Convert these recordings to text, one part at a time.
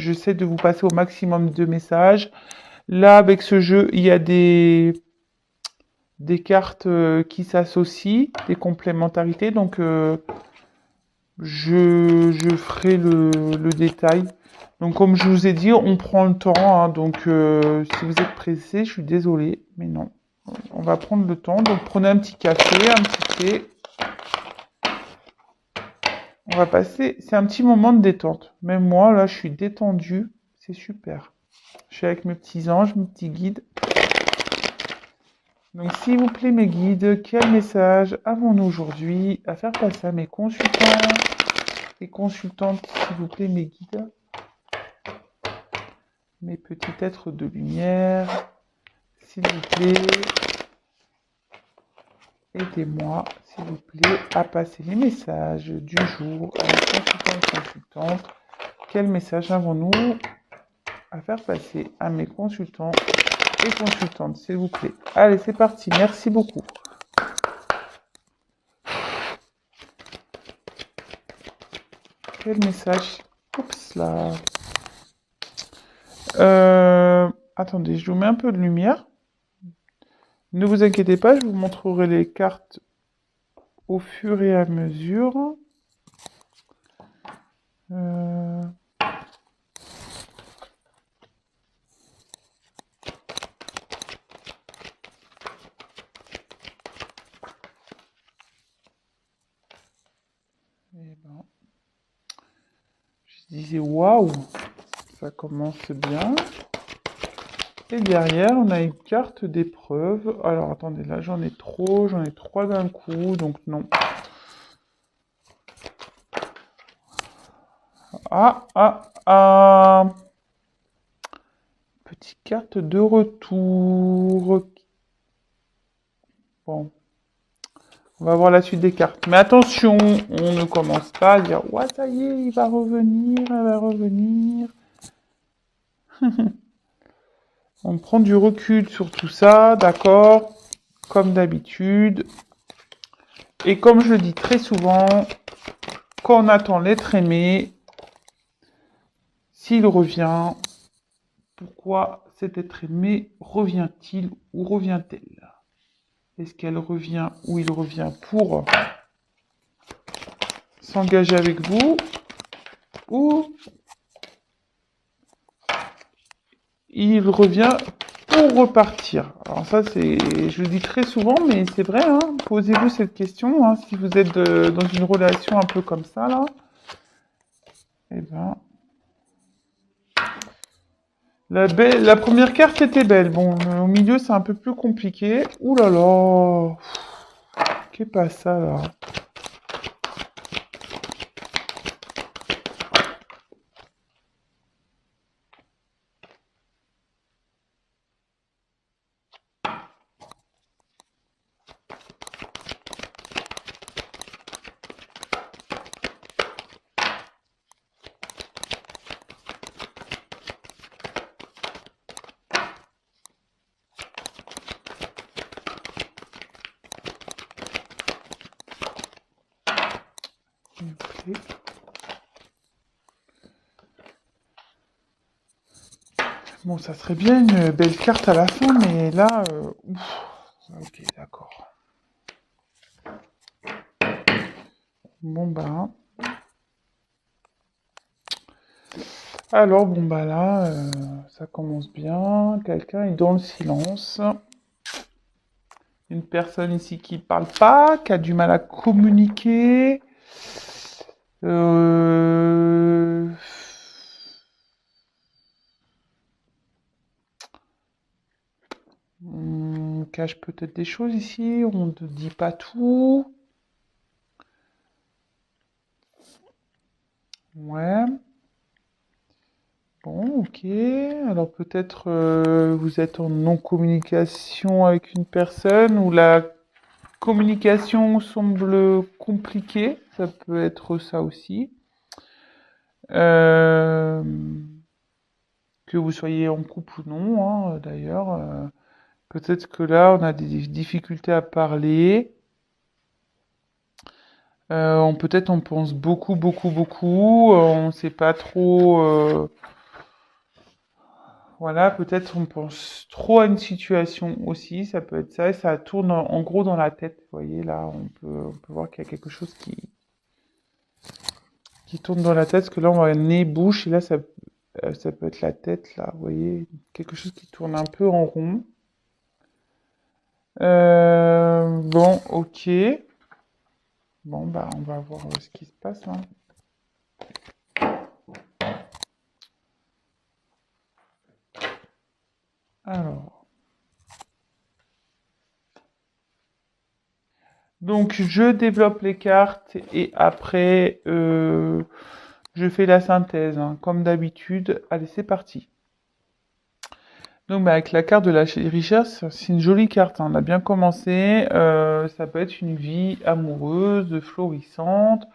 J'essaie de vous passer au maximum de messages. Là, avec ce jeu, il y a des cartes qui s'associent, des complémentarités. Donc, je ferai le détail. Donc, comme je vous ai dit, on prend le temps. Hein. Donc, si vous êtes pressé, je suis désolée, mais non. On va prendre le temps. Donc, prenez un petit café, un petit thé. On va passer. C'est un petit moment de détente. Même moi, là, je suis détendue. C'est super. Je suis avec mes petits anges, mes petits guides. Donc, s'il vous plaît, mes guides, quel message avons-nous aujourd'hui à faire passer à mes consultants et consultantes, s'il vous plaît, mes guides, mes petits êtres de lumière, s'il vous plaît, aidez-moi, s'il vous plaît, à passer les messages du jour à mes consultants et consultantes. Quel message avons-nous à faire passer à mes consultants et consultantes, s'il vous plaît. Allez, c'est parti. Merci beaucoup. Quel message? Oups là. Attendez, je vous mets un peu de lumière. Ne vous inquiétez pas, je vous montrerai les cartes au fur et à mesure. Euh... Eh ben, je disais waouh, ça commence bien. Et derrière, on a une carte d'épreuve. Alors attendez, là j'en ai trois d'un coup, donc non. Ah. Petite carte de retour. Bon, on va voir la suite des cartes. Mais attention, on ne commence pas à dire ouais, ça y est, il va revenir, elle va revenir. On prend du recul sur tout ça, d'accord, comme d'habitude. Et comme je le dis très souvent, quand on attend l'être aimé, s'il revient, pourquoi cet être aimé revient-il ou revient-elle? Est-ce qu'elle revient ou il revient pour s'engager avec vous ou il revient pour repartir? Alors ça, je le dis très souvent, mais c'est vrai, hein, posez-vous cette question, hein, si vous êtes dans une relation un peu comme ça, là, eh ben, la première carte était belle. Bon, au milieu, c'est un peu plus compliqué. Ouh là là, qu'est pas ça, là? Ok. Bon, ça serait bien une belle carte à la fin, mais là, ouf. Ok, d'accord. Bon, bah. Alors, bon, bah là, ça commence bien. Quelqu'un est dans le silence. Une personne ici qui parle pas, qui a du mal à communiquer. Euh... On cache peut-être des choses ici, on ne dit pas tout. Ouais. Bon, ok. Alors peut-être vous êtes en non-communication avec une personne ou la communication semble compliquée. Ça peut être ça aussi. Euh, que vous soyez en couple ou non, hein, d'ailleurs. Peut-être que là, on a des difficultés à parler. Peut-être on pense beaucoup. On ne sait pas trop. voilà, peut-être on pense trop à une situation aussi, ça peut être ça, et ça tourne en gros dans la tête. Vous voyez, là, on peut voir qu'il y a quelque chose qui tourne dans la tête, parce que là, on voit nez, bouche, et là, ça peut être la tête, là, vous voyez, quelque chose qui tourne un peu en rond. Bon, ok. Bon, bah, on va voir ce qui se passe, hein. Alors. Donc, je développe les cartes et après, je fais la synthèse, hein, comme d'habitude. Allez, c'est parti. Donc, bah, avec la carte de la richesse, c'est une jolie carte, hein. On a bien commencé. Ça peut être une vie amoureuse, florissante.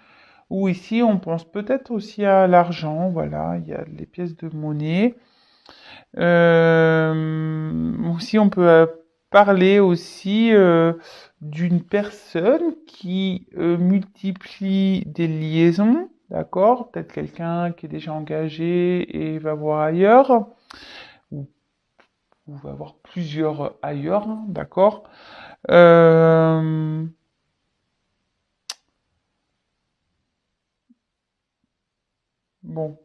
Ou ici, on pense peut-être aussi à l'argent. Voilà, il y a les pièces de monnaie. Aussi, on peut parler aussi d'une personne qui multiplie des liaisons, d'accord? Peut-être quelqu'un qui est déjà engagé et va voir ailleurs, ou, ou va voir plusieurs ailleurs, hein, d'accord? Euh, bon,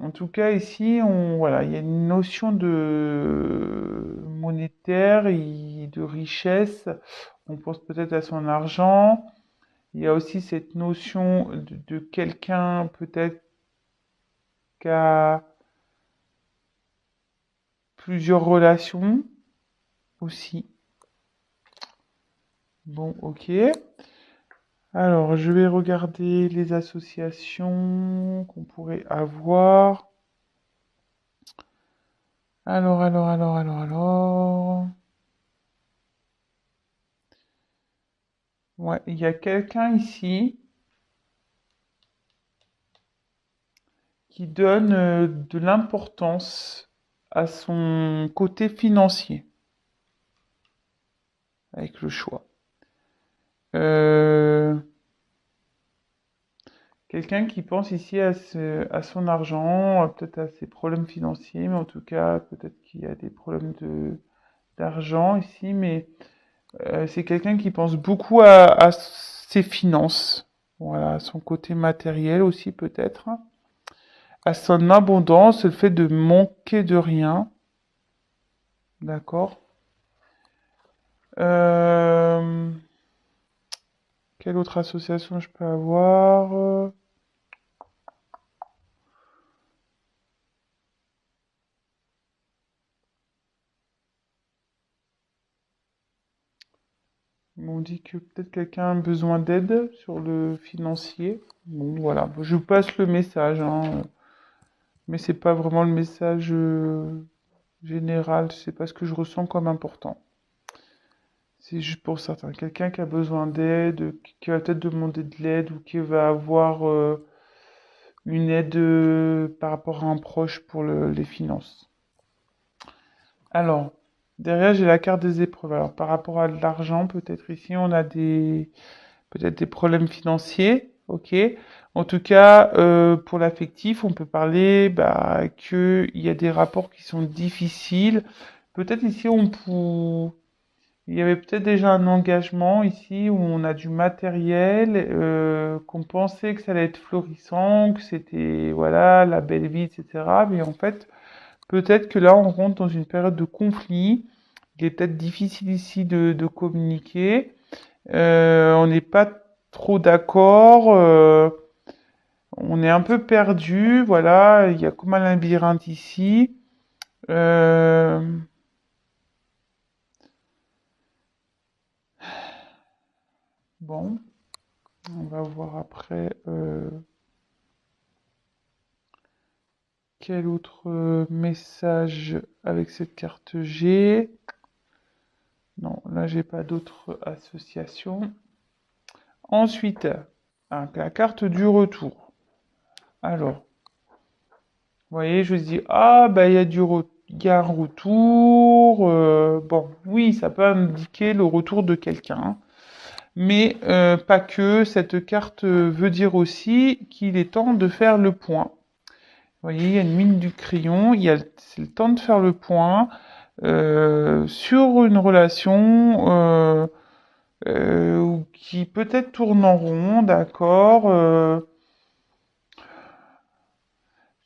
en tout cas ici, voilà, il y a une notion de monétaire et de richesse. On pense peut-être à son argent. Il y a aussi cette notion de quelqu'un peut-être qui a plusieurs relations aussi. Bon, ok. Alors, je vais regarder les associations qu'on pourrait avoir. Alors. Ouais, il y a quelqu'un ici qui donne de l'importance à son côté financier avec le choix. Euh, Quelqu'un qui pense ici à son argent, peut-être à ses problèmes financiers, mais en tout cas, peut-être qu'il y a des problèmes d'argent ici, mais c'est quelqu'un qui pense beaucoup à ses finances, voilà, à son côté matériel aussi peut-être, à son abondance, le fait de manquer de rien, d'accord. Euh, Quelle autre association je peux avoir? On dit que peut-être quelqu'un a besoin d'aide sur le financier. Bon, voilà, je vous passe le message, hein, mais c'est pas vraiment le message général, c'est pas ce que je ressens comme important. C'est juste pour certains. Quelqu'un qui a besoin d'aide, qui va peut-être demander de l'aide ou qui va avoir une aide par rapport à un proche pour les finances. Alors, derrière, j'ai la carte des épreuves. Alors, par rapport à de l'argent, peut-être ici, on a peut-être des problèmes financiers, ok. En tout cas, pour l'affectif, on peut parler bah, qu'il y a des rapports qui sont difficiles. Peut-être ici, il y avait peut-être déjà un engagement ici où on a du matériel, qu'on pensait que ça allait être florissant, que c'était voilà la belle vie, etc. Mais en fait, peut-être que là, on rentre dans une période de conflit. Il est peut-être difficile ici de communiquer. On n'est pas trop d'accord. On est un peu perdu. Voilà, il y a comme un labyrinthe ici. Euh, bon, on va voir après quel autre message avec cette carte j'ai. Non, là j'ai pas d'autres associations. Ensuite, la carte du retour. Alors, vous voyez, je vous dis, ah, bah, il y a un retour. Bon, oui, ça peut indiquer le retour de quelqu'un. Mais pas que. Cette carte veut dire aussi qu'il est temps de faire le point. voyez, il y a une mine du crayon, c'est le temps de faire le point sur une relation qui peut-être tourne en rond, d'accord.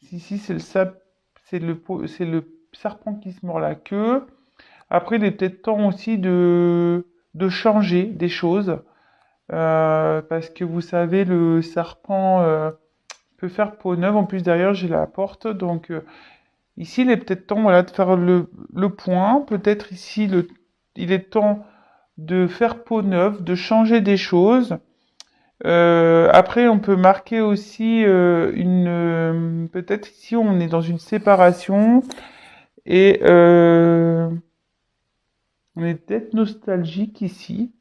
Si c'est c'est le serpent qui se mord la queue. Après, il est peut-être temps aussi de changer des choses. Parce que vous savez, le serpent peut faire peau neuve. En plus, derrière, j'ai la porte. Donc, ici, il est peut-être temps, voilà, de faire le point. Peut-être ici, il est temps de faire peau neuve, de changer des choses. Après, on peut marquer aussi peut-être ici, on est dans une séparation et on est peut-être nostalgique ici.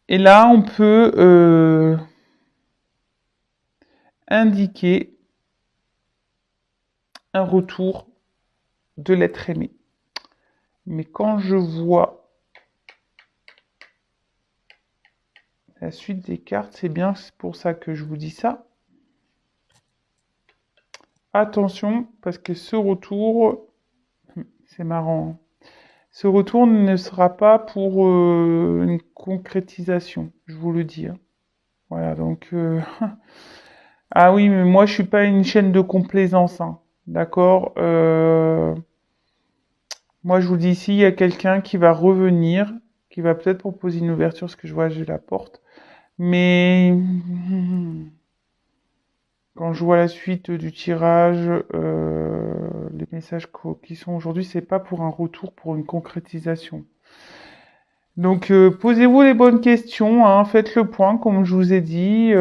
Et là, on peut indiquer un retour de l'être aimé. Mais quand je vois la suite des cartes, c'est bien pour ça que je vous dis ça. Attention, parce que ce retour, c'est marrant, ce retour ne sera pas pour une concrétisation, je vous le dis. Hein. Voilà, donc... Ah oui, mais moi, je suis pas une chaîne de complaisance, hein. D'accord. Moi, je vous dis ici, il y a quelqu'un qui va revenir, qui va peut-être proposer une ouverture, parce que je vois, j'ai la porte. Mais quand je vois la suite du tirage, les messages qui sont aujourd'hui, c'est pas pour un retour, pour une concrétisation. Donc, posez-vous les bonnes questions, hein, faites le point, comme je vous ai dit.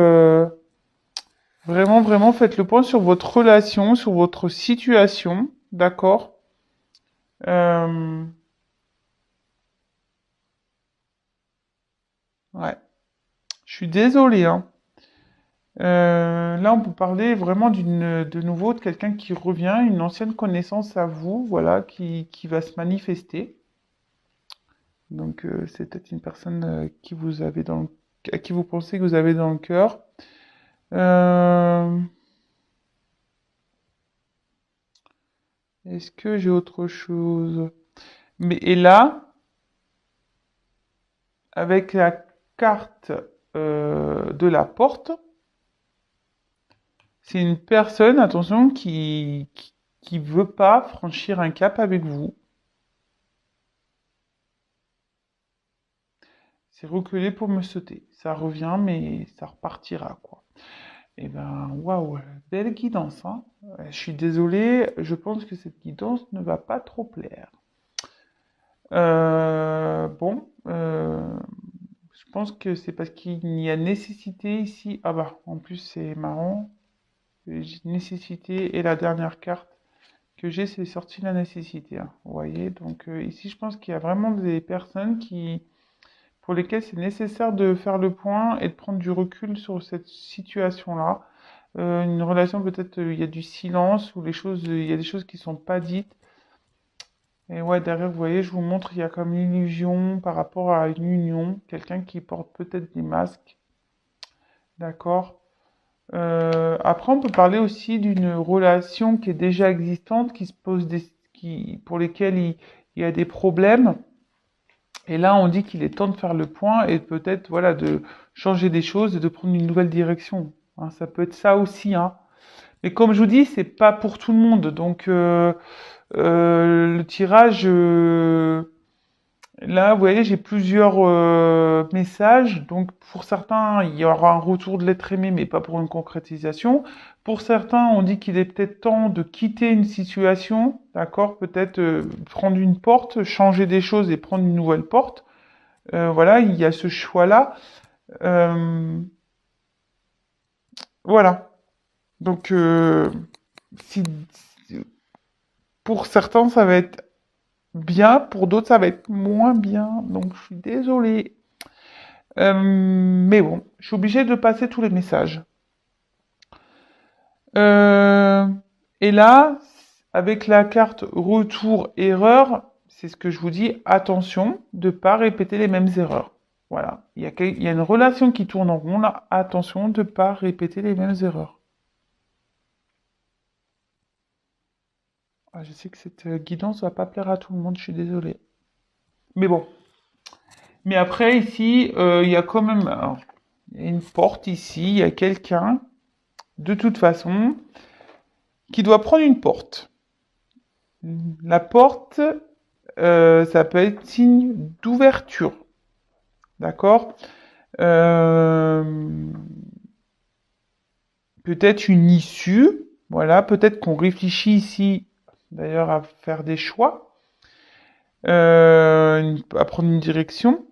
Vraiment, vraiment, faites le point sur votre relation, sur votre situation, d'accord? Euh, ouais, je suis désolée, hein. Là, on peut parler vraiment de nouveau de quelqu'un qui revient, une ancienne connaissance à vous, voilà, qui va se manifester. Donc, c'est peut-être une personne à qui vous pensez que vous avez dans le cœur. Euh, Est-ce que j'ai autre chose? Mais et là, avec la carte de la porte, c'est une personne, attention, qui veut pas franchir un cap avec vous. C'est reculer pour me sauter. Ça revient, mais ça repartira, quoi. Eh ben, waouh, belle guidance, hein. Je suis désolé, je pense que cette guidance ne va pas trop plaire. Bon, je pense que c'est parce qu'il y a nécessité ici. Ah bah, en plus, c'est marrant. J'ai nécessité et la dernière carte que j'ai, c'est sorti la nécessité, hein. Vous voyez, donc ici, je pense qu'il y a vraiment des personnes pour lesquelles c'est nécessaire de faire le point et de prendre du recul sur cette situation-là. Une relation, peut-être, il y a du silence ou il y a des choses qui sont pas dites. Et ouais, derrière, vous voyez, je vous montre, il y a comme une illusion par rapport à une union, quelqu'un qui porte peut-être des masques, d'accord? Après, on peut parler aussi d'une relation qui est déjà existante, qui se pose pour lesquelles il y a des problèmes. Et là, on dit qu'il est temps de faire le point et peut-être, voilà, de changer des choses et de prendre une nouvelle direction. Hein, ça peut être ça aussi, hein. Mais comme je vous dis, c'est pas pour tout le monde. Donc, le tirage, là, vous voyez, j'ai plusieurs messages. Donc, pour certains, il y aura un retour de l'être aimé, mais pas pour une concrétisation. Pour certains, on dit qu'il est peut-être temps de quitter une situation, d'accord? Peut-être prendre une porte, changer des choses et prendre une nouvelle porte. Voilà, il y a ce choix-là. Euh, voilà. Donc, si, pour certains, ça va être bien, pour d'autres, ça va être moins bien. Donc, je suis désolée. Mais bon, je suis obligée de passer tous les messages. Euh, et là, avec la carte retour erreur, c'est ce que je vous dis, attention de ne pas répéter les mêmes erreurs. Voilà, il y a une relation qui tourne en rond là, attention de ne pas répéter les mêmes erreurs. Je sais que cette guidance va pas plaire à tout le monde, je suis désolée. Mais bon. Mais après, ici, il y a quand même alors, il y a une porte ici, il y a quelqu'un, de toute façon, qui doit prendre une porte. La porte, ça peut être signe d'ouverture. D'accord? Euh, Peut-être une issue. Voilà, peut-être qu'on réfléchit ici, d'ailleurs, à faire des choix, à prendre une direction.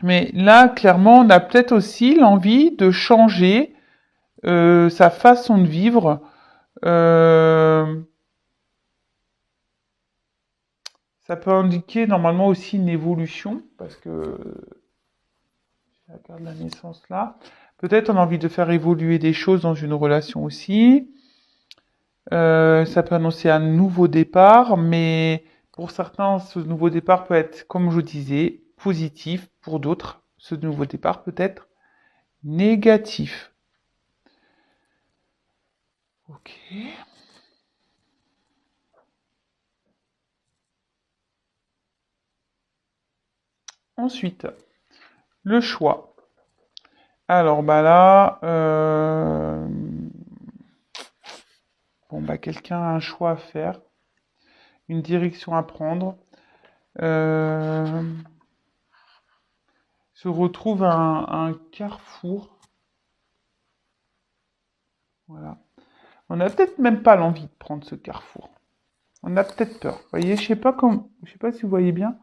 Mais là, clairement, on a peut-être aussi l'envie de changer sa façon de vivre. Euh, Ça peut indiquer normalement aussi une évolution, parce que la carte de la naissance là. Peut-être on a envie de faire évoluer des choses dans une relation aussi. Ça peut annoncer un nouveau départ, mais pour certains, ce nouveau départ peut être, comme je vous disais, positif. Pour d'autres, ce nouveau départ peut être négatif. Ok. Ensuite, le choix. Alors bah là, bon bah quelqu'un a un choix à faire, une direction à prendre. Euh, Se retrouve à un carrefour. Voilà. On n'a peut-être même pas l'envie de prendre ce carrefour. On a peut-être peur. Vous voyez, je sais pas si vous voyez bien.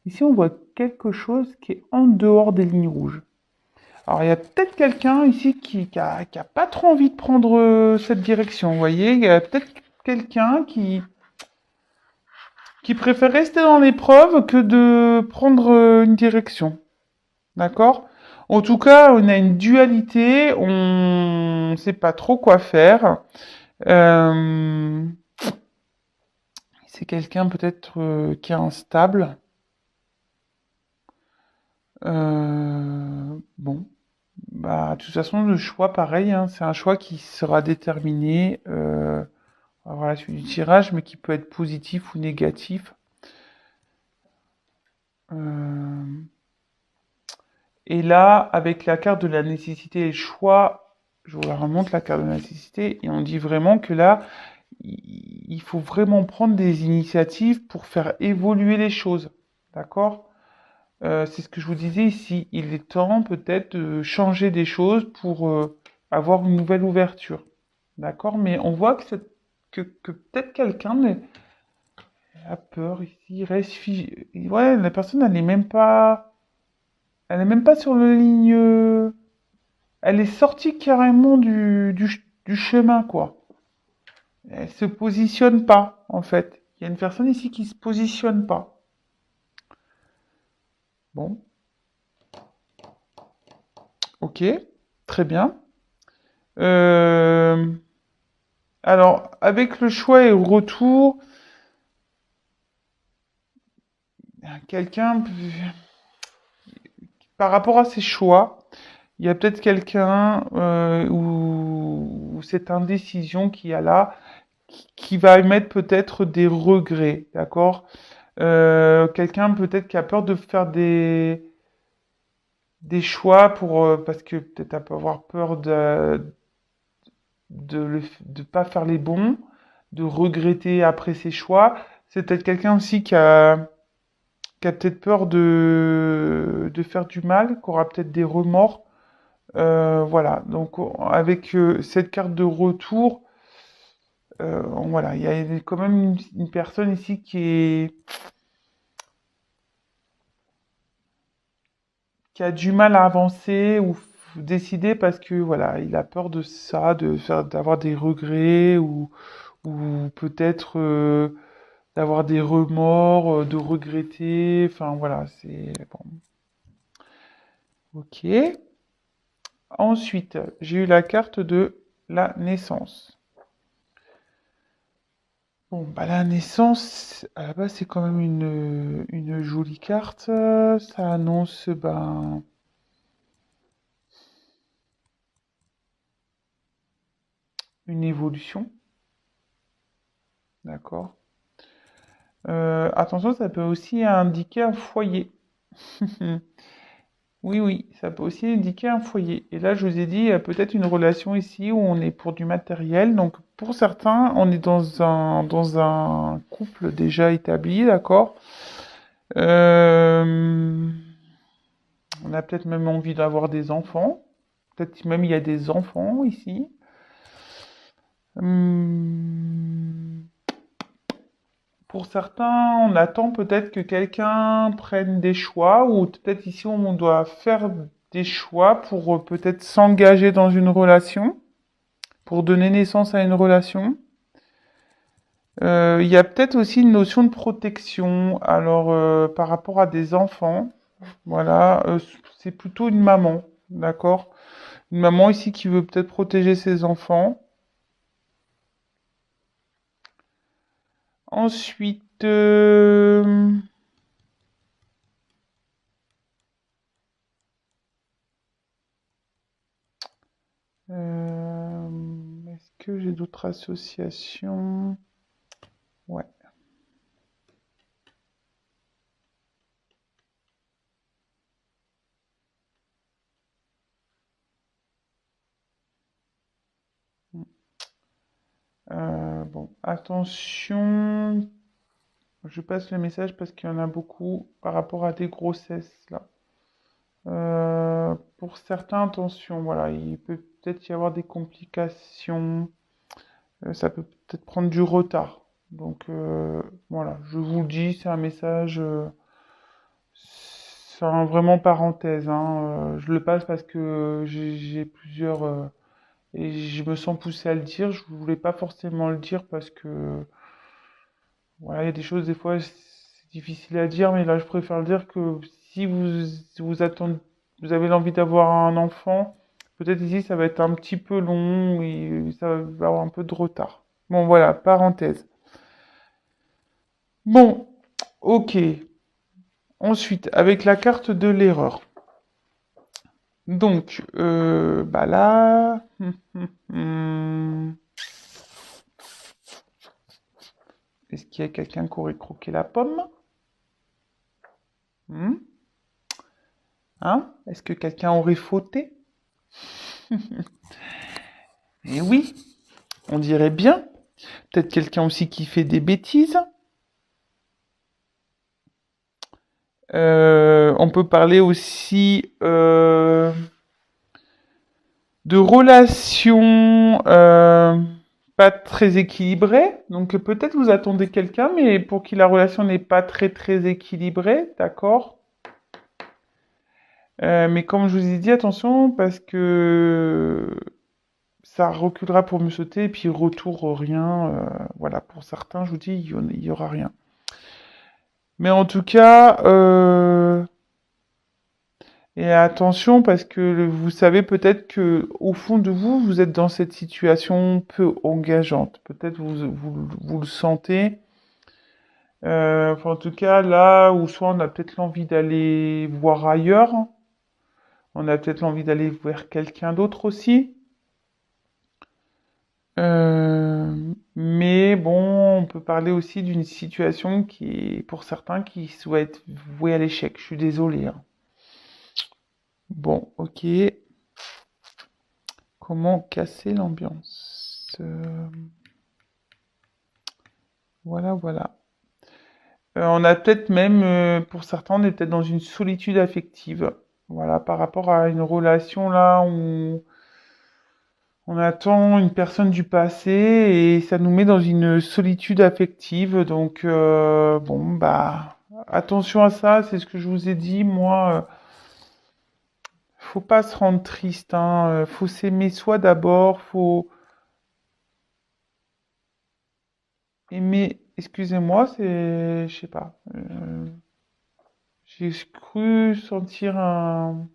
Ici, on voit quelque chose qui est en dehors des lignes rouges. Alors, il y a peut-être quelqu'un ici qui a pas trop envie de prendre cette direction. Vous voyez, il y a peut-être quelqu'un qui préfère rester dans l'épreuve que de prendre une direction. D'accord? En tout cas, on a une dualité, on ne sait pas trop quoi faire. Euh, c'est quelqu'un peut-être qui est instable. Bon, bah, de toute façon, le choix, pareil, hein, c'est un choix qui sera déterminé on va voir la suite du tirage, mais qui peut être positif ou négatif. Euh, et là, avec la carte de la nécessité et le choix, je vous la remonte la carte de la nécessité, et on dit vraiment que là, il faut vraiment prendre des initiatives pour faire évoluer les choses. D'accord? C'est ce que je vous disais ici. Il est temps peut-être de changer des choses pour avoir une nouvelle ouverture. D'accord? Mais on voit que peut-être quelqu'un a peur ici, il reste figé. Ouais, la personne, elle est même pas sur la ligne. Elle est sortie carrément du chemin, quoi. Elle se positionne pas, en fait. Il y a une personne ici qui se positionne pas. Bon, ok, très bien. Euh, alors, avec le choix et le retour, quelqu'un, par rapport à ses choix, il y a peut-être quelqu'un ou cette indécision qu'il y a là qui va émettre peut-être des regrets, d'accord? Quelqu'un peut-être qui a peur de faire des choix pour parce que peut-être elle peut avoir peur de pas faire les bons, de regretter après ses choix. C'est peut-être quelqu'un aussi qui a peut-être peur de faire du mal, qui aura peut-être des remords. Voilà, donc avec cette carte de retour, voilà, il y a quand même une personne ici qui a du mal à avancer ou décider parce que voilà, il a peur de ça, d'avoir des regrets ou peut-être d'avoir des remords, de regretter. Enfin voilà, c'est bon. Ok. Ensuite, j'ai eu la carte de la naissance. Bon, bah la naissance, à la base, c'est quand même une jolie carte. Ça annonce ben, une évolution, d'accord? Attention, ça peut aussi indiquer un foyer. Oui, oui, ça peut aussi indiquer un foyer. Et là, je vous ai dit, il y a peut-être une relation ici où on est pour du matériel. Donc, pour certains, on est dans un couple déjà établi, d'accord? Euh, on a peut-être même envie d'avoir des enfants. Peut-être même il y a des enfants ici. Hum, pour certains, on attend peut-être que quelqu'un prenne des choix, ou peut-être ici on doit faire des choix pour peut-être s'engager dans une relation, pour donner naissance à une relation. Il y a peut-être aussi une notion de protection. Alors, par rapport à des enfants, voilà, c'est plutôt une maman, d'accord? Une maman ici qui veut peut-être protéger ses enfants. Ensuite, est-ce que j'ai d'autres associations? Ouais. Bon, attention, je passe le message parce qu'il y en a beaucoup par rapport à des grossesses là. Pour certains, attention, voilà, il peut peut-être y avoir des complications, ça peut peut-être prendre du retard. Donc voilà, je vous le dis, c'est un message, c'est vraiment parenthèse, hein, je le passe parce que j'ai plusieurs, et je me sens poussé à le dire. Je voulais pas forcément le dire parce que voilà, il y a des choses, des fois, c'est difficile à dire, mais là, je préfère le dire que si vous attendez, vous avez l'envie d'avoir un enfant, peut-être ici, ça va être un petit peu long et ça va avoir un peu de retard. Bon, voilà, parenthèse. Bon, ok. Ensuite, avec la carte de l'erreur. Donc, bah là, est-ce qu'il y a quelqu'un qui aurait croqué la pomme? Hmm. Hein? Est-ce que quelqu'un aurait fauté? Eh oui, on dirait bien. Peut-être quelqu'un aussi qui fait des bêtises. On peut parler aussi de relations pas très équilibrées. Donc peut-être vous attendez quelqu'un, mais pour qui la relation n'est pas très très équilibrée, d'accord? Mais comme je vous ai dit, attention, parce que ça reculera pour mieux sauter, et puis retour rien. Voilà, pour certains, je vous dis, il y aura rien. Mais en tout cas, et attention parce que vous savez peut-être que au fond de vous, vous êtes dans cette situation peu engageante. Peut-être vous le sentez. Enfin, en tout cas, là où soit on a peut-être l'envie d'aller voir ailleurs, on a peut-être l'envie d'aller voir quelqu'un d'autre aussi. Mais bon, on peut parler aussi d'une situation qui est, pour certains, qui souhaitent être vouée à l'échec. Je suis désolé, hein. Bon, ok. Comment casser l'ambiance? Voilà, voilà. On a peut-être même, pour certains, on est peut-être dans une solitude affective. Voilà, par rapport à une relation là où on attend une personne du passé et ça nous met dans une solitude affective. Donc, bon, bah, attention à ça, c'est ce que je vous ai dit. Moi, faut pas se rendre triste, hein. Faut s'aimer soi d'abord, faut aimer. Excusez-moi, c'est, je sais pas. J'ai cru sentir un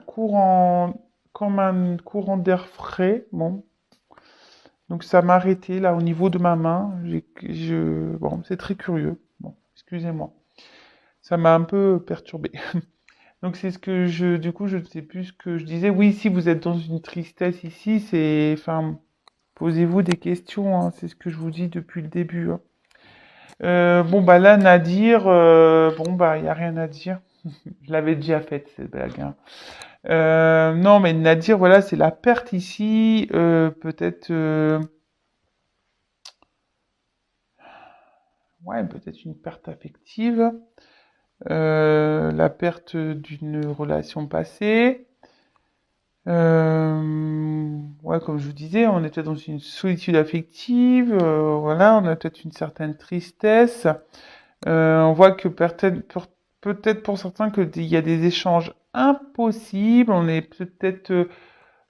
courant, comme un courant d'air frais. Bon, donc ça m'a arrêté là au niveau de ma main. Bon, c'est très curieux. Bon, excusez-moi. Ça m'a un peu perturbé. Donc c'est ce que du coup, je ne sais plus ce que je disais. Oui, si vous êtes dans une tristesse ici, c'est, enfin, Posez-vous des questions, hein, c'est ce que je vous dis depuis le début. Hein. Bon, bah là, Nadir, bon, bah, il n'y a rien à dire. Je l'avais déjà faite, cette blague. Hein. Non, mais Nadir, voilà, c'est la perte ici. Peut-être, ouais, peut-être une perte affective. La perte d'une relation passée. Ouais, comme je vous disais, on est peut-être dans une solitude affective, voilà, on a peut-être une certaine tristesse. On voit que peut-être pour certains qu'il y a des échanges impossibles, on est peut-être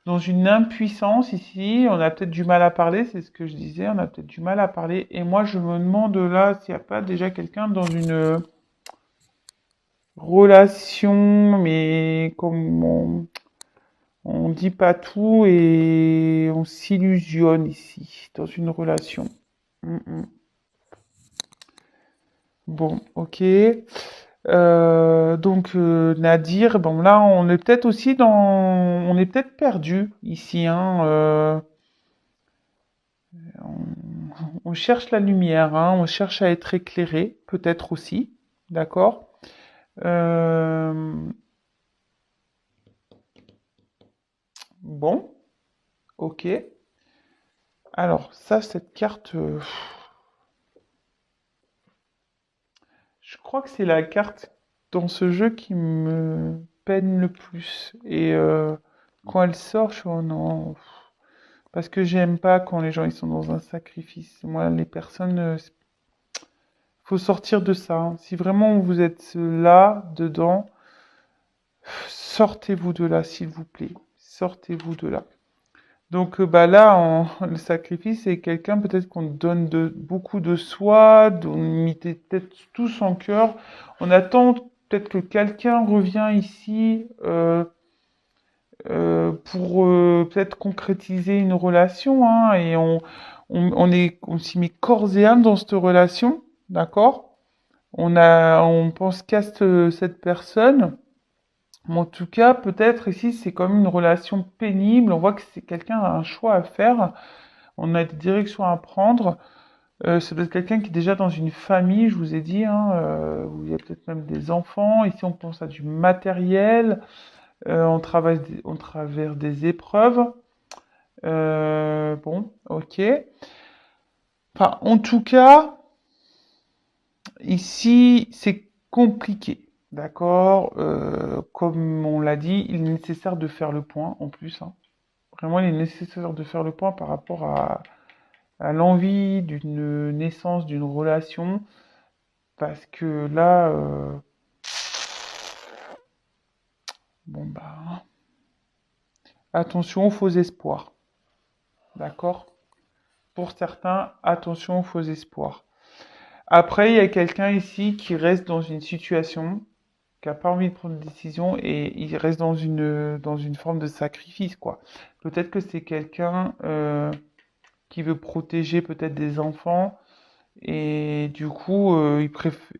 dans une impuissance ici, on a peut-être du mal à parler, c'est ce que je disais, on a peut-être du mal à parler. Et moi, je me demande là s'il n'y a pas déjà quelqu'un dans une relation, mais comme on dit pas tout et on s'illusionne ici, dans une relation. Mm, mm. Bon, ok. Donc Nadir, bon là on est peut-être aussi on est peut-être perdu ici, hein. On cherche la lumière, hein, on cherche à être éclairé, peut-être aussi, d'accord. Euh, bon, ok. Alors ça, cette carte, je crois que c'est la carte dans ce jeu qui me peine le plus. Et quand elle sort, je suis oh non. Parce que j'aime pas quand les gens ils sont dans un sacrifice. Moi, les personnes, faut sortir de ça. Hein. Si vraiment vous êtes là, dedans, sortez-vous de là, s'il vous plaît. Sortez-vous de là. Donc bah là, le sacrifice, c'est quelqu'un peut-être qu'on donne beaucoup de soi, on met peut-être tout son cœur. On attend peut-être que quelqu'un revient ici pour peut-être concrétiser une relation, hein, et on s'y met corps et âme dans cette relation, d'accord? On pense qu'à cette personne. Mais en tout cas, peut-être ici, c'est comme une relation pénible. On voit que c'est quelqu'un a un choix à faire. On a des directions à prendre. Ça doit être quelqu'un qui est déjà dans une famille, je vous ai dit, hein, où il y a peut-être même des enfants. Ici, on pense à du matériel. On traverse des épreuves. Bon, ok. Enfin, en tout cas, ici, c'est compliqué. D'accord? Comme on l'a dit, il est nécessaire de faire le point en plus. Hein. Vraiment, il est nécessaire de faire le point par rapport à l'envie d'une naissance, d'une relation. Parce que là, bon bah, attention aux faux espoirs. D'accord? Pour certains, attention aux faux espoirs. Après, il y a quelqu'un ici qui reste dans une situation, qui n'a pas envie de prendre de décision et il reste dans une forme de sacrifice, quoi. Peut-être que c'est quelqu'un qui veut protéger peut-être des enfants et du coup,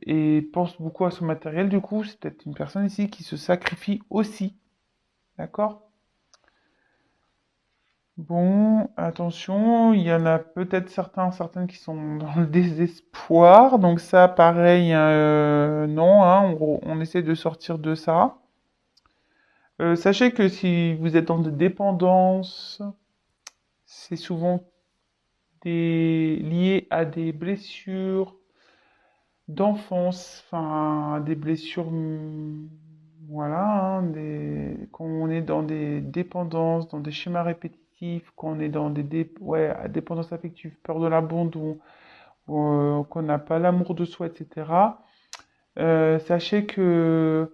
et pense beaucoup à son matériel. Du coup, c'est peut-être une personne ici qui se sacrifie aussi. D'accord? Bon, attention, il y en a peut-être certaines qui sont dans le désespoir. Donc ça, pareil, non, hein, on essaie de sortir de ça. Sachez que si vous êtes dans des dépendances, c'est souvent lié à des blessures d'enfance, enfin des blessures, voilà, hein, quand on est dans des dépendances, dans des schémas répétitifs, quand on est dans ouais, dépendance affective, peur de l'abandon, qu'on n'a pas l'amour de soi, etc. Sachez que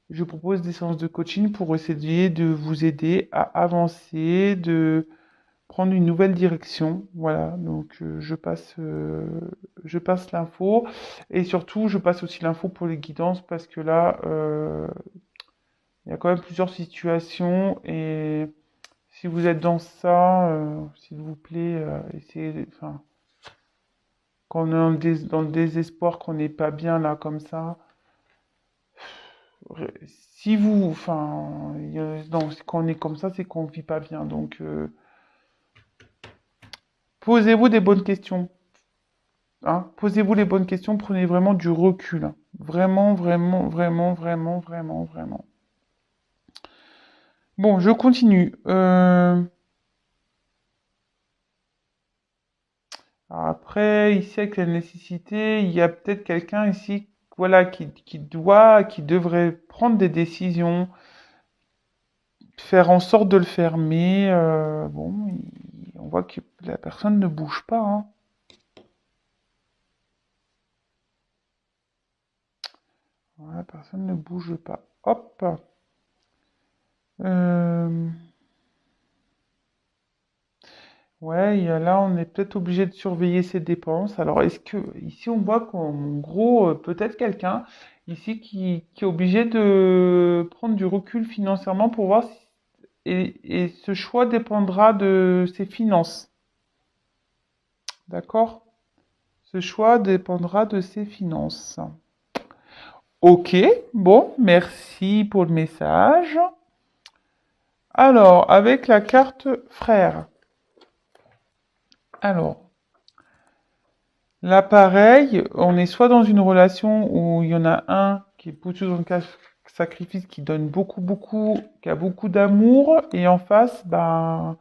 je propose des séances de coaching pour essayer de vous aider à avancer, de prendre une nouvelle direction. Voilà, donc je passe l'info et surtout je passe aussi l'info pour les guidances parce que là, il y a quand même plusieurs situations et si vous êtes dans ça, s'il vous plaît, essayez, enfin, quand on est dans le désespoir, qu'on n'est pas bien là comme ça, si vous, enfin, non, quand on est comme ça, c'est qu'on vit pas bien. Donc, Posez-vous des bonnes questions. Hein. Posez-vous les bonnes questions, prenez vraiment du recul. Hein. Vraiment, vraiment, vraiment, vraiment, vraiment, vraiment. Bon, je continue. Après, ici, avec la nécessité, il y a peut-être quelqu'un ici, voilà, qui devrait prendre des décisions, faire en sorte de le faire, mais bon, on voit que la personne ne bouge pas. Hein. Voilà, la personne ne bouge pas. Hop. Euh, ouais, là, on est peut-être obligé de surveiller ses dépenses. Alors, est-ce que, ici, on voit qu'en gros, peut-être quelqu'un ici qui est obligé de prendre du recul financièrement pour voir si, et ce choix dépendra de ses finances. D'accord? Ce choix dépendra de ses finances. Ok, bon, merci pour le message. Alors, avec la carte frère. Alors, là, pareil, on est soit dans une relation où il y en a un qui est plutôt dans le sacrifice, qui donne beaucoup, beaucoup, qui a beaucoup d'amour, et en face, ben,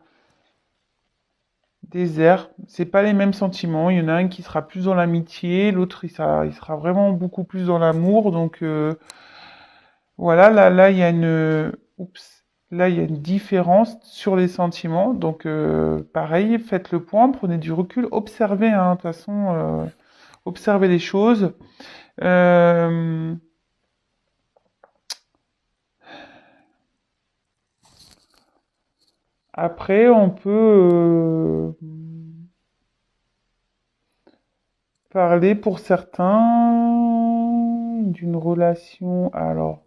désert. C'est pas les mêmes sentiments. Il y en a un qui sera plus dans l'amitié, l'autre, il sera vraiment beaucoup plus dans l'amour. Donc, voilà, là, il y a oups, là, il y a une différence sur les sentiments. Donc, pareil, faites le point, prenez du recul, observez, hein, de toute façon, observez les choses. Euh, Après, on peut parler pour certains d'une relation, alors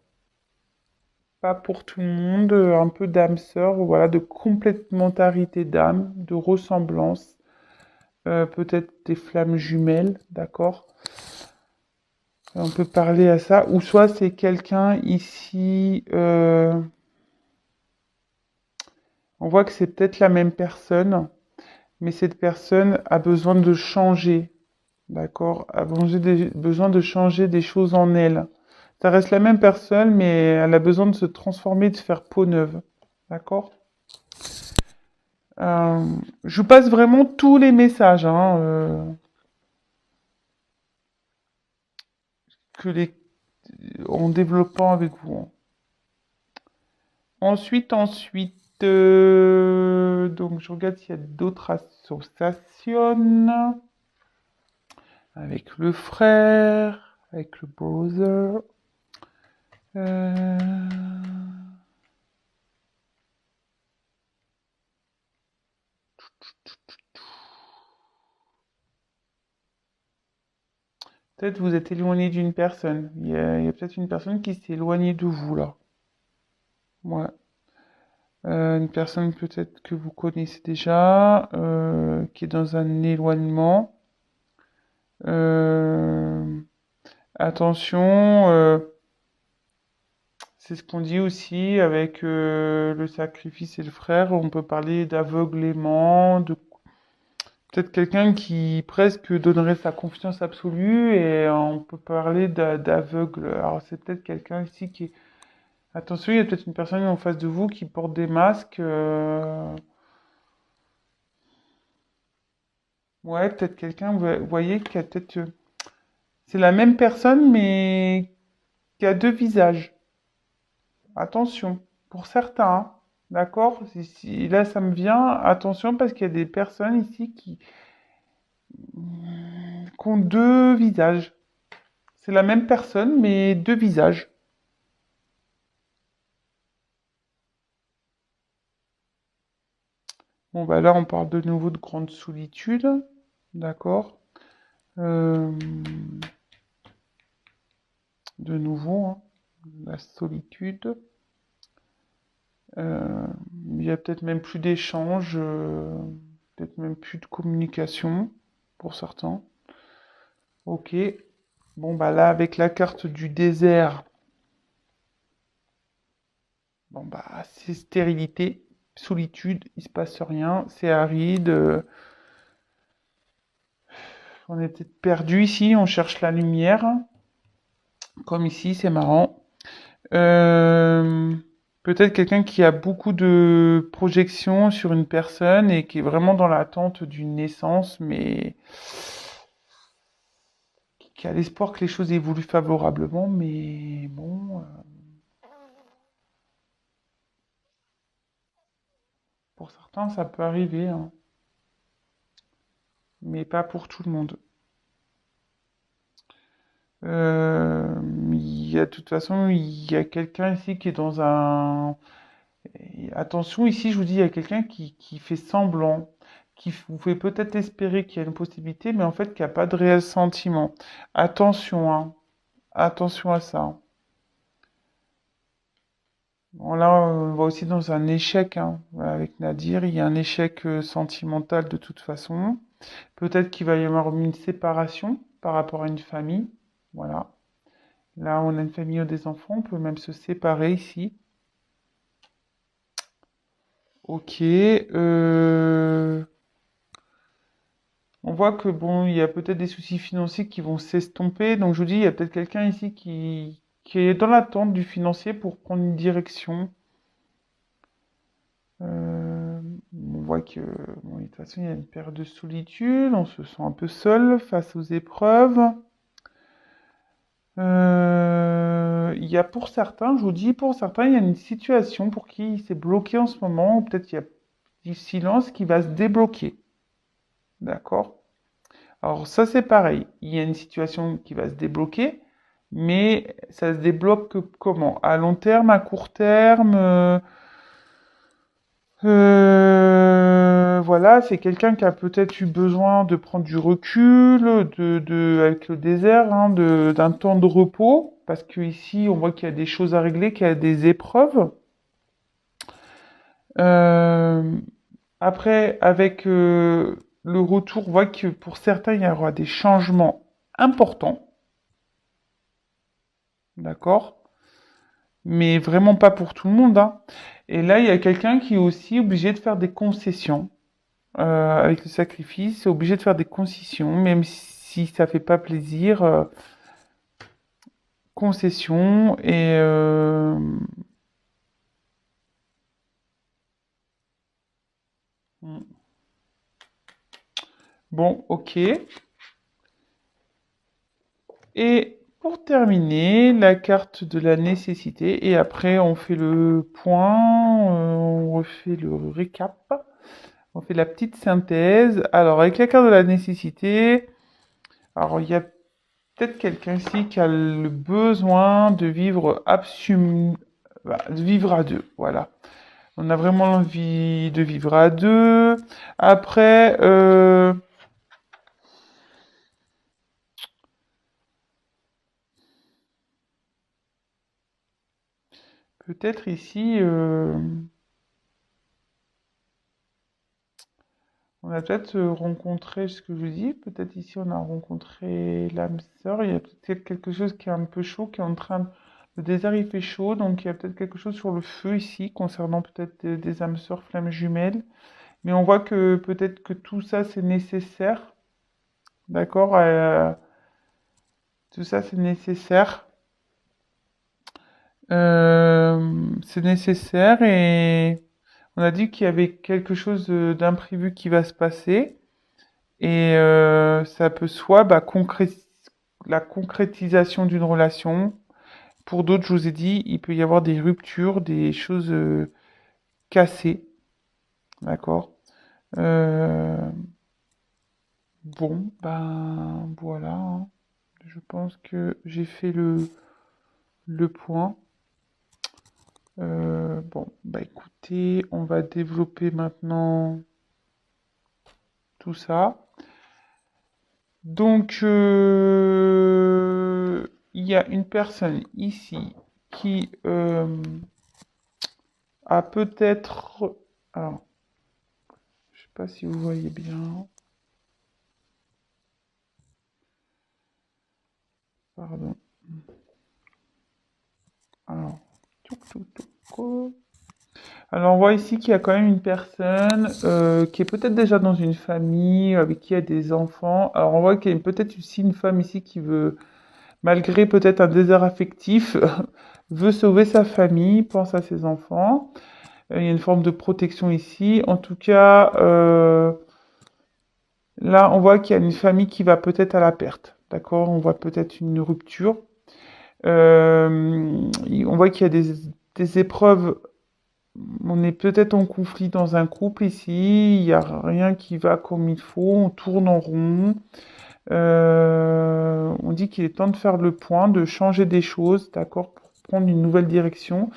pas pour tout le monde, un peu d'âme sœur, voilà, de complémentarité d'âme, de ressemblance, peut-être des flammes jumelles, d'accord? On peut parler à ça, ou soit c'est quelqu'un ici, on voit que c'est peut-être la même personne, mais cette personne a besoin de changer, d'accord? A besoin de changer des choses en elle. Ça reste la même personne, mais elle a besoin de se transformer, de faire peau neuve, d'accord? Je vous passe vraiment tous les messages, hein, que les, en développant avec vous. Hein. Ensuite, donc je regarde s'il y a d'autres associations avec le frère, avec le brother. Euh, Peut-être vous êtes éloigné d'une personne. Il y a peut-être une personne qui s'est éloignée de vous là. Ouais. Une personne peut-être que vous connaissez déjà, qui est dans un éloignement. Euh, Attention, c'est ce qu'on dit aussi avec le sacrifice et le frère. On peut parler d'aveuglement, de peut-être quelqu'un qui presque donnerait sa confiance absolue et on peut parler d'aveugle. Alors c'est peut-être quelqu'un ici qui est... Attention, il y a peut-être une personne en face de vous qui porte des masques. Ouais, peut-être quelqu'un, vous voyez, qui a peut-être... c'est la même personne mais qui a deux visages. Attention, pour certains, hein, d'accord? Là, ça me vient, attention, parce qu'il y a des personnes ici qui ont deux visages. C'est la même personne, mais deux visages. Bon, bah là, on parle de nouveau de grande solitude, d'accord? Euh, de nouveau, hein, la solitude. Euh, il y a peut-être même plus d'échanges, peut-être même plus de communication pour certains. Ok. Bon, bah là, avec la carte du désert, bon, bah, c'est stérilité, solitude, il se passe rien, c'est aride. On est peut-être perdu ici, on cherche la lumière. Comme ici, c'est marrant. Euh, Peut-être quelqu'un qui a beaucoup de projections sur une personne et qui est vraiment dans l'attente d'une naissance, mais qui a l'espoir que les choses évoluent favorablement, mais bon, pour certains, ça peut arriver, hein, mais pas pour tout le monde. Il y a, de toute façon, il y a quelqu'un ici qui est dans un... Et attention, ici, je vous dis, il y a quelqu'un qui fait semblant, qui vous fait peut-être espérer qu'il y a une possibilité, mais en fait, qui n'a pas de réel sentiment. Attention, hein. Attention à ça. Bon, là, on va aussi dans un échec, hein. Avec Nadir, il y a un échec sentimental de toute façon. Peut-être qu'il va y avoir une séparation par rapport à une famille. Voilà. Là, on a une famille ou des enfants, on peut même se séparer ici. Ok. On voit que bon, il y a peut-être des soucis financiers qui vont s'estomper. Donc je vous dis, il y a peut-être quelqu'un ici qui est dans l'attente du financier pour prendre une direction. Euh, on voit que bon, de toute façon, il y a une période de solitude, on se sent un peu seul face aux épreuves. Il y a pour certains, je vous dis, pour certains, il y a une situation pour qui c'est bloqué en ce moment, ou peut-être il y a du silence qui va se débloquer. D'accord? Alors ça, c'est pareil. Il y a une situation qui va se débloquer, mais ça se débloque comment? À long terme, à court terme? Voilà, c'est quelqu'un qui a peut-être eu besoin de prendre du recul, avec le désert, hein, d'un temps de repos, parce que ici, on voit qu'il y a des choses à régler, qu'il y a des épreuves. Euh, Après, avec le retour, on voit que pour certains, il y aura des changements importants, d'accord? Mais vraiment pas pour tout le monde, hein. Et là, il y a quelqu'un qui est aussi obligé de faire des concessions. Avec le sacrifice, c'est obligé de faire des concessions, même si ça fait pas plaisir. Concessions et bon, ok. Et pour terminer, la carte de la nécessité. Et après, on fait le point, on refait le récap, on fait la petite synthèse. Alors, avec la carte de la nécessité, alors il y a peut-être quelqu'un ici qui a le besoin de vivre de vivre à deux, voilà. On a vraiment envie de vivre à deux. Après, peut-être ici, on a peut-être rencontré, ce que je vous dis, peut-être ici on a rencontré l'âme sœur. Il y a peut-être quelque chose qui est un peu chaud, qui est en train de... Le désert il fait chaud, donc il y a peut-être quelque chose sur le feu ici, concernant peut-être des âmes sœurs flammes jumelles. Mais on voit que peut-être que tout ça c'est nécessaire, d'accord? Tout ça c'est nécessaire. C'est nécessaire et on a dit qu'il y avait quelque chose d'imprévu qui va se passer et ça peut soit la concrétisation d'une relation. Pour d'autres, je vous ai dit, il peut y avoir des ruptures, des choses cassées, d'accord? Euh, bon, ben voilà, hein. Je pense que j'ai fait le point. Bon, bah écoutez, on va développer maintenant tout ça. Donc, il y a une personne ici qui a peut-être... Alors, je sais pas si vous voyez bien. Pardon. Alors, tchouk, tchouk, tchouk. Alors, on voit ici qu'il y a quand même une personne qui est peut-être déjà dans une famille, avec qui il y a des enfants. Alors, on voit qu'il y a peut-être aussi une femme ici qui veut, malgré peut-être un désert affectif, veut sauver sa famille, pense à ses enfants. Il y a une forme de protection ici. En tout cas, là, on voit qu'il y a une famille qui va peut-être à la perte. D'accord? On voit peut-être une rupture. On voit qu'il y a des épreuves. On est peut-être en conflit dans un couple ici. Il n'y a rien qui va comme il faut. On tourne en rond. On dit qu'il est temps de faire le point, de changer des choses, d'accord, pour prendre une nouvelle direction.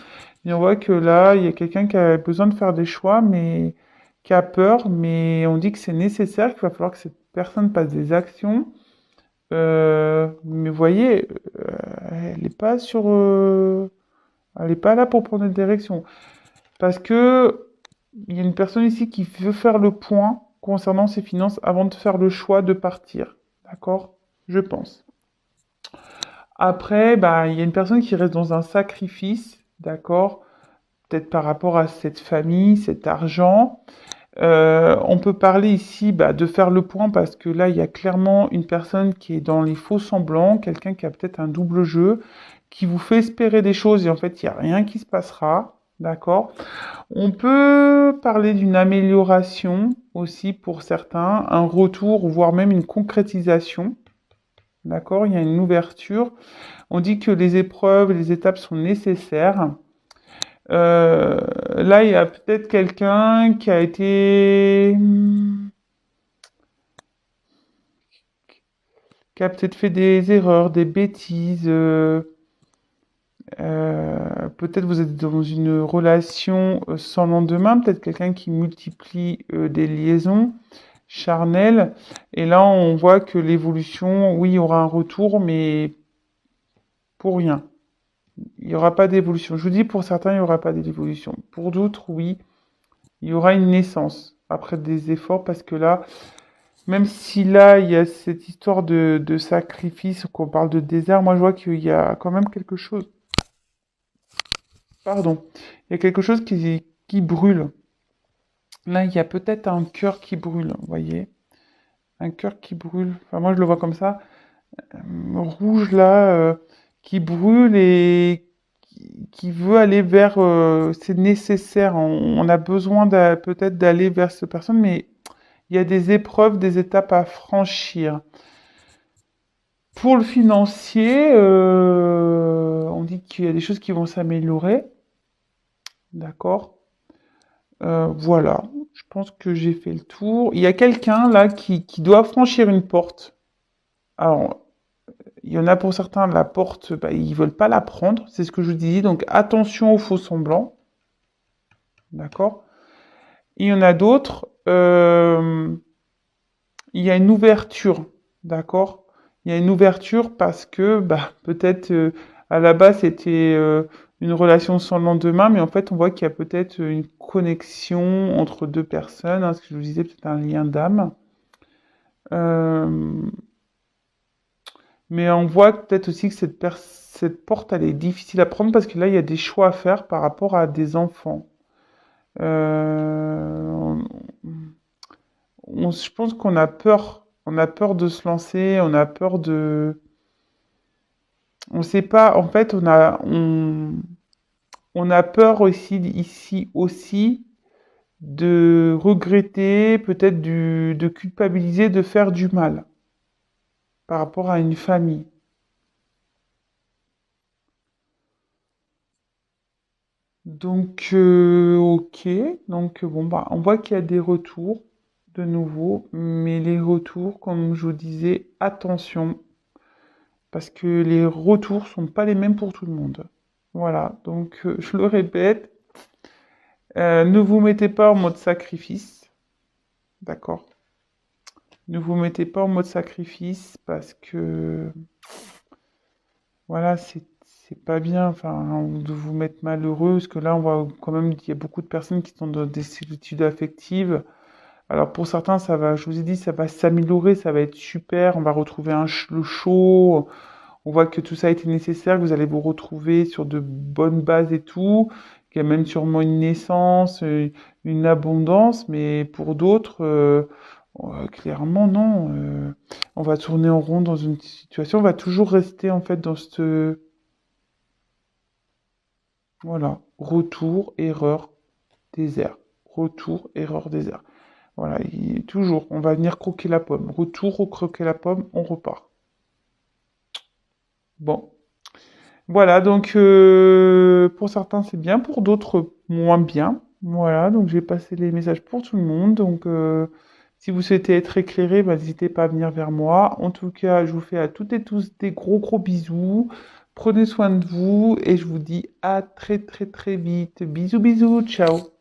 Et on voit que là, il y a quelqu'un qui a besoin de faire des choix, mais qui a peur, mais on dit que c'est nécessaire, qu'il va falloir que cette personne passe des actions. Mais vous voyez, elle n'est pas elle n'est pas là pour prendre une direction. Parce que il y a une personne ici qui veut faire le point concernant ses finances avant de faire le choix de partir. D'accord? Je pense. Après, bah, il y a une personne qui reste dans un sacrifice, d'accord? Peut-être par rapport à cette famille, cet argent. On peut parler ici bah, de faire le point parce que là, il y a clairement une personne qui est dans les faux semblants, quelqu'un qui a peut-être un double jeu, qui vous fait espérer des choses et en fait, il n'y a rien qui se passera. D'accord? On peut parler d'une amélioration aussi pour certains, un retour, voire même une concrétisation. D'accord? Il y a une ouverture. On dit que les épreuves, les étapes sont nécessaires. Euh, Là, il y a peut-être quelqu'un qui a qui a peut-être fait des erreurs, des bêtises. Peut-être vous êtes dans une relation sans lendemain, peut-être quelqu'un qui multiplie des liaisons charnelles. Et là, on voit que l'évolution, oui, il y aura un retour, mais pour rien. Il n'y aura pas d'évolution. Je vous dis, pour certains, il n'y aura pas d'évolution. Pour d'autres, oui, il y aura une naissance après des efforts, parce que là, même si là, il y a cette histoire de sacrifice, qu'on parle de désert, moi, je vois qu'il y a quand même quelque chose. Pardon. Il y a quelque chose qui brûle. Là, il y a peut-être un cœur qui brûle, vous voyez? Un cœur qui brûle. Enfin, moi, je le vois comme ça. Rouge, là, qui brûle et qui veut aller vers... c'est nécessaire. On a besoin peut-être d'aller vers cette personne, mais il y a des épreuves, des étapes à franchir. Pour le financier, on dit qu'il y a des choses qui vont s'améliorer. D'accord? Voilà, je pense que j'ai fait le tour. Il y a quelqu'un là qui doit franchir une porte. Alors, il y en a pour certains, la porte, bah, ils veulent pas la prendre, c'est ce que je vous disais. Donc attention aux faux semblants, d'accord? Il y en a d'autres, il y a une ouverture, d'accord? Il y a une ouverture parce que bah, peut-être à la base c'était une relation sans lendemain, mais en fait on voit qu'il y a peut-être une connexion entre deux personnes, hein, ce que je vous disais, peut-être un lien d'âme. Euh, mais on voit peut-être aussi que cette porte elle est difficile à prendre parce que là il y a des choix à faire par rapport à des enfants. Euh, je pense on a peur de se lancer, on a peur de, on sait pas, en fait, on a peur aussi, ici aussi, de regretter, peut-être de culpabiliser, de faire du mal par rapport à une famille. Donc, ok, donc bon, bah, on voit qu'il y a des retours de nouveau, mais les retours, comme je vous disais, attention, parce que les retours sont pas les mêmes pour tout le monde. Voilà, donc je le répète, ne vous mettez pas en mode sacrifice, d'accord? Ne vous mettez pas en mode sacrifice parce que voilà, c'est pas bien, enfin, de vous mettre malheureux, parce que là, on voit quand même qu'il y a beaucoup de personnes qui sont dans des solitudes affectives. Alors pour certains, ça va, je vous ai dit, ça va s'améliorer, ça va être super, on va retrouver le chaud, on voit que tout ça a été nécessaire, que vous allez vous retrouver sur de bonnes bases et tout, qui amène sûrement une naissance, une abondance, mais pour d'autres, clairement, non. On va tourner en rond dans une situation, on va toujours rester en fait dans ce... Voilà, retour, erreur, désert. Retour, erreur, désert. Voilà, toujours, on va venir croquer la pomme. Retour, recroquer la pomme, on repart. Bon. Voilà, donc pour certains c'est bien, pour d'autres moins bien. Voilà, donc j'ai passé les messages pour tout le monde. Donc si vous souhaitez être éclairé, bah, n'hésitez pas à venir vers moi. En tout cas, je vous fais à toutes et tous des gros gros bisous. Prenez soin de vous et je vous dis à très très très vite. Bisous bisous, ciao.